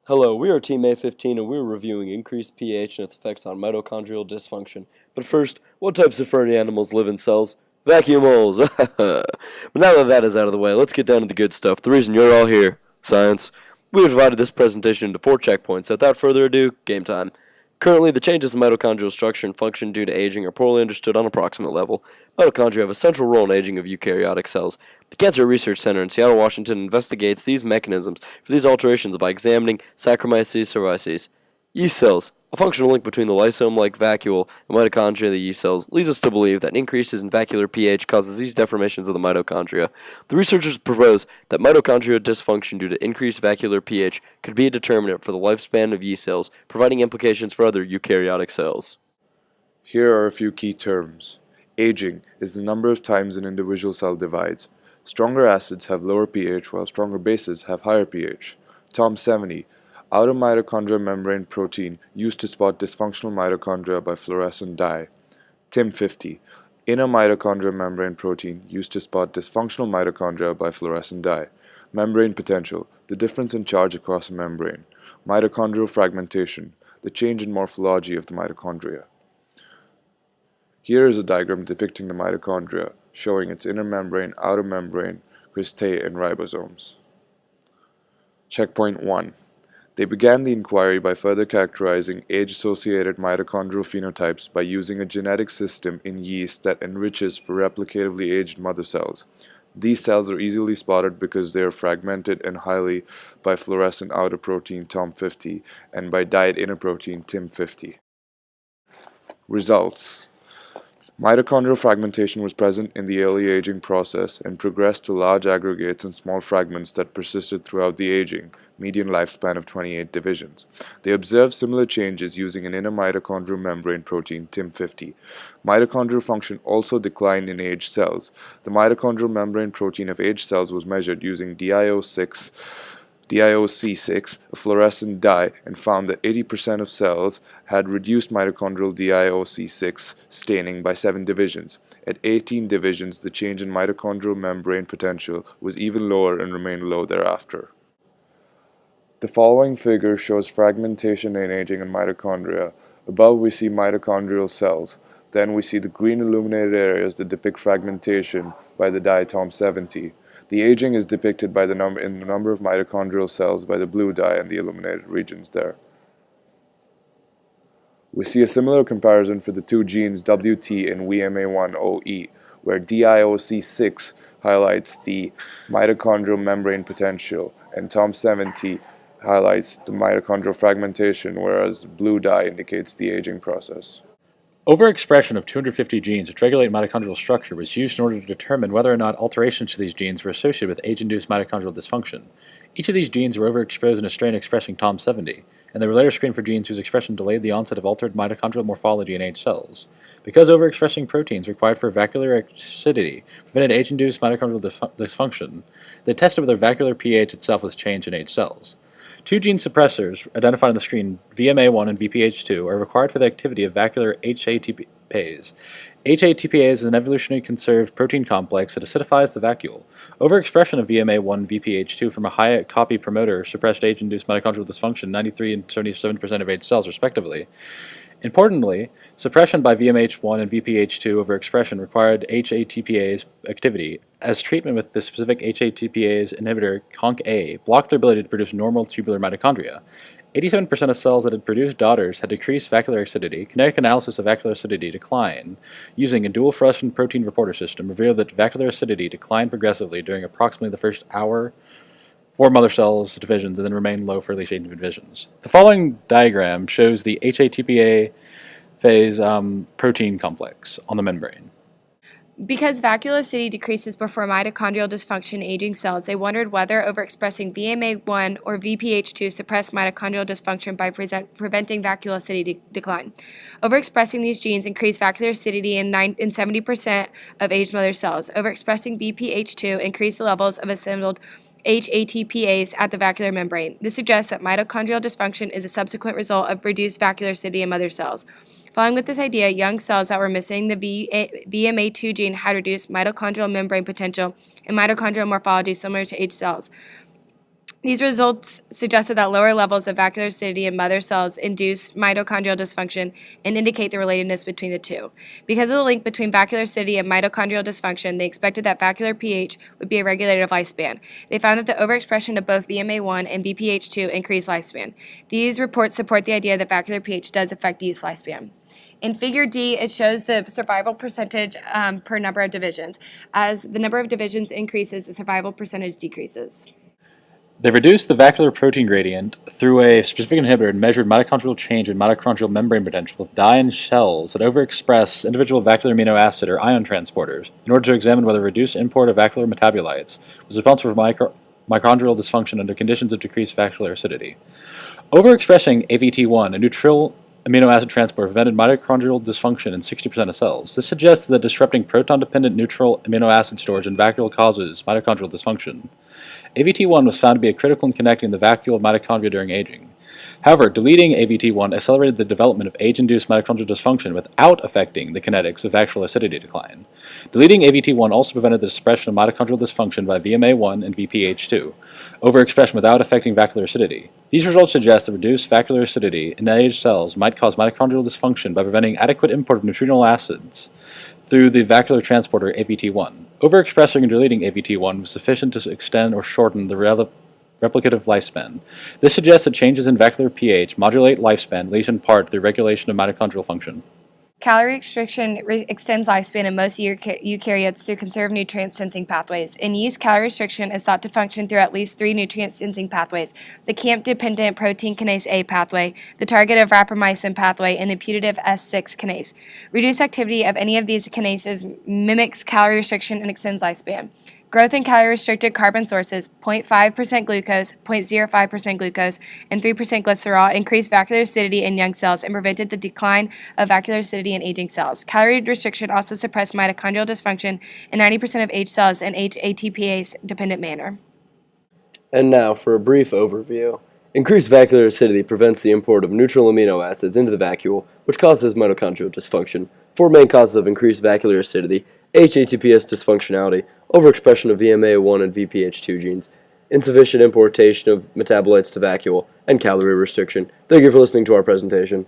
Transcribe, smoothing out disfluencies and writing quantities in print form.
Hello, we are Team A15 and we're reviewing increased pH and its effects on mitochondrial dysfunction. But first, what types of furry animals live in cells? Vacuum holes! But now that is out of the way, let's get down to the good stuff. The reason you're all here, science. We have divided this presentation into 4 checkpoints, so without further ado, game time. Currently, the changes in mitochondrial structure and function due to aging are poorly understood on an approximate level. Mitochondria have a central role in aging of eukaryotic cells. The Cancer Research Center in Seattle, Washington investigates these mechanisms for these alterations by examining Saccharomyces cerevisiae. Yeast cells. A functional link between the lysome-like vacuole and mitochondria of the yeast cells leads us to believe that increases in vacuolar pH causes these deformations of the mitochondria. The researchers propose that mitochondrial dysfunction due to increased vacuolar pH could be a determinant for the lifespan of yeast cells, providing implications for other eukaryotic cells. Here are a few key terms. Aging is the number of times an individual cell divides. Stronger acids have lower pH while stronger bases have higher pH. Tom 70. Outer mitochondrial membrane protein used to spot dysfunctional mitochondria by fluorescent dye. Tim 50. Inner mitochondrial membrane protein used to spot dysfunctional mitochondria by fluorescent dye. Membrane potential, the difference in charge across a membrane. Mitochondrial fragmentation, the change in morphology of the mitochondria. Here is a diagram depicting the mitochondria, showing its inner membrane, outer membrane, cristae, and ribosomes. Checkpoint 1. They began the inquiry by further characterizing age-associated mitochondrial phenotypes by using a genetic system in yeast that enriches for replicatively aged mother cells. These cells are easily spotted because they are fragmented and highly by fluorescent outer protein Tom 50 and by dyed inner protein Tim 50. Results. Mitochondrial fragmentation was present in the early aging process and progressed to large aggregates and small fragments that persisted throughout the aging, median lifespan of 28 divisions. They observed similar changes using an inner mitochondrial membrane protein, TIM50. Mitochondrial function also declined in aged cells. The mitochondrial membrane protein of aged cells was measured using DIOC6, a fluorescent dye, and found that 80% of cells had reduced mitochondrial DIOC6 staining by 7 divisions. At 18 divisions, the change in mitochondrial membrane potential was even lower and remained low thereafter. The following figure shows fragmentation and aging in mitochondria. Above we see mitochondrial cells. Then we see the green illuminated areas that depict fragmentation by the dye Tom 70. The aging is depicted by the number of mitochondrial cells by the blue dye and the illuminated regions there. We see a similar comparison for the two genes WT and WMA1OE, where DIOC6 highlights the mitochondrial membrane potential and Tom 70 highlights the mitochondrial fragmentation, whereas blue dye indicates the aging process. Overexpression of 250 genes which regulate mitochondrial structure was used in order to determine whether or not alterations to these genes were associated with age-induced mitochondrial dysfunction. Each of these genes were overexposed in a strain expressing Tom 70, and they were later screened for genes whose expression delayed the onset of altered mitochondrial morphology in aged cells. Because overexpressing proteins required for vacuolar acidity prevented age-induced mitochondrial dysfunction, they tested whether vacuolar pH itself was changed in aged cells. Two gene suppressors, identified on the screen, VMA1 and VPH2, are required for the activity of vacuolar HATPase. HATPase is an evolutionarily conserved protein complex that acidifies the vacuole. Overexpression of VMA1 and VPH2 from a high copy promoter suppressed age-induced mitochondrial dysfunction 93 and 77% of aged cells, respectively. Importantly, suppression by VMH1 and VPH2 overexpression required HATPase activity, as treatment with the specific HATPase inhibitor CONC-A blocked their ability to produce normal tubular mitochondria. 87% of cells that had produced daughters had decreased vacuolar acidity. Kinetic analysis of vacuolar acidity decline using a dual fluorescent protein reporter system revealed that vacuolar acidity declined progressively during approximately the first hour for mother cells divisions and then remained low for at least 8 divisions. The following diagram shows the HATPA phase protein complex on the membrane. Because vacuolar acidity decreases before mitochondrial dysfunction in aging cells, they wondered whether overexpressing VMA1 or VPH2 suppressed mitochondrial dysfunction by preventing vacuolar acidity decline. Overexpressing these genes increased vacuolar acidity in 70% of aged mother cells. Overexpressing VPH2 increased the levels of assembled HATPase at the vacuolar membrane. This suggests that mitochondrial dysfunction is a subsequent result of reduced vacuolar acidity in mother cells. Following with this idea, young cells that were missing the VMA2 gene had reduced mitochondrial membrane potential and mitochondrial morphology similar to aged cells. These results suggested that lower levels of vascular acidity in mother cells induce mitochondrial dysfunction and indicate the relatedness between the two. Because of the link between vascular acidity and mitochondrial dysfunction, they expected that vascular pH would be a regulator of lifespan. They found that the overexpression of both VMA1 and VPH2 increased lifespan. These reports support the idea that vascular pH does affect youth lifespan. In Figure D, it shows the survival percentage per number of divisions. As the number of divisions increases, the survival percentage decreases. They reduced the vascular protein gradient through a specific inhibitor and measured mitochondrial change in mitochondrial membrane potential of dye in shells that overexpress individual vascular amino acid or ion transporters in order to examine whether reduced import of vascular metabolites was responsible for mitochondrial dysfunction under conditions of decreased vascular acidity. Overexpressing AVT1, a neutral amino acid transporter, prevented mitochondrial dysfunction in 60% of cells. This suggests that disrupting proton-dependent neutral amino acid storage in vacuole causes mitochondrial dysfunction. AVT1 was found to be critical in connecting the vacuole of mitochondria during aging. However, deleting AVT1 accelerated the development of age-induced mitochondrial dysfunction without affecting the kinetics of vacuole acidity decline. Deleting AVT1 also prevented the suppression of mitochondrial dysfunction by VMA1 and VPH2, overexpression without affecting vacuolar acidity. These results suggest that reduced vacuolar acidity in aged cells might cause mitochondrial dysfunction by preventing adequate import of neutrophil acids through the vacuolar transporter AVT1. Overexpressing and deleting AVT1 was sufficient to extend or shorten the replicative lifespan. This suggests that changes in vascular pH modulate lifespan, at least in part through regulation of mitochondrial function. Calorie restriction extends lifespan in most eukaryotes through conserved nutrient-sensing pathways. In yeast, calorie restriction is thought to function through at least 3 nutrient-sensing pathways: the CAMP-dependent protein kinase A pathway, the target of rapamycin pathway, and the putative S6 kinase. Reduced activity of any of these kinases mimics calorie restriction and extends lifespan. Growth in calorie-restricted carbon sources, 0.5% glucose, 0.05% glucose, and 3% glycerol, increased vascular acidity in young cells and prevented the decline of vascular acidity in aging cells. Calorie restriction also suppressed mitochondrial dysfunction in 90% of aged cells in ATPase-dependent manner. And now for a brief overview. Increased vascular acidity prevents the import of neutral amino acids into the vacuole, which causes mitochondrial dysfunction. 4 main causes of increased vascular acidity: hATPase dysfunctionality, overexpression of VMA1 and VPH2 genes, insufficient importation of metabolites to vacuole, and calorie restriction. Thank you for listening to our presentation.